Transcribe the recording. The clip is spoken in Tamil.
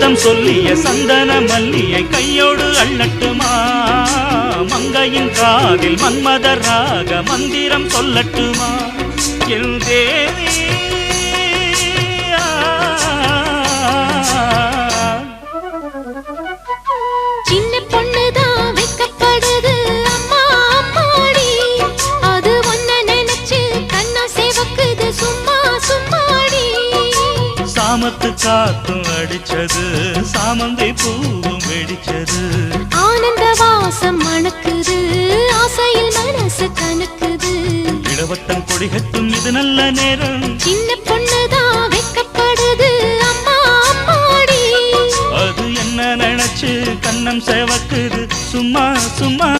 சம்மதம் சொல்லிய சந்தன மல்லியை கையோடு அள்ளட்டுமா மங்கையின் காதில் மன்மதராக மந்திரம் சொல்லட்டுமா என் தேவி சின்ன பொண்ணுதான் வெக்கப்படுது அம்மா அம்மாடி அது ஒன்ன நினைச்சு கண்ணா சேவக்குது சும்மா சும்மாடி சாமத்து காத்தும் அடிச்சது சாமந்தி பூவும் வெடிச்சது ஆனந்த வாசம் மணக்குது ஆசையில் மனசு கணக்குது இடவட்டம் கொடிகட்டும் இது நல்ல நேரம் சின்ன பொண்ணுதான் வெக்கப்படுது அம்மா அம்மாடி அது என்ன நினைச்சு கண்ணம் சேவக்குது சும்மா சும்மா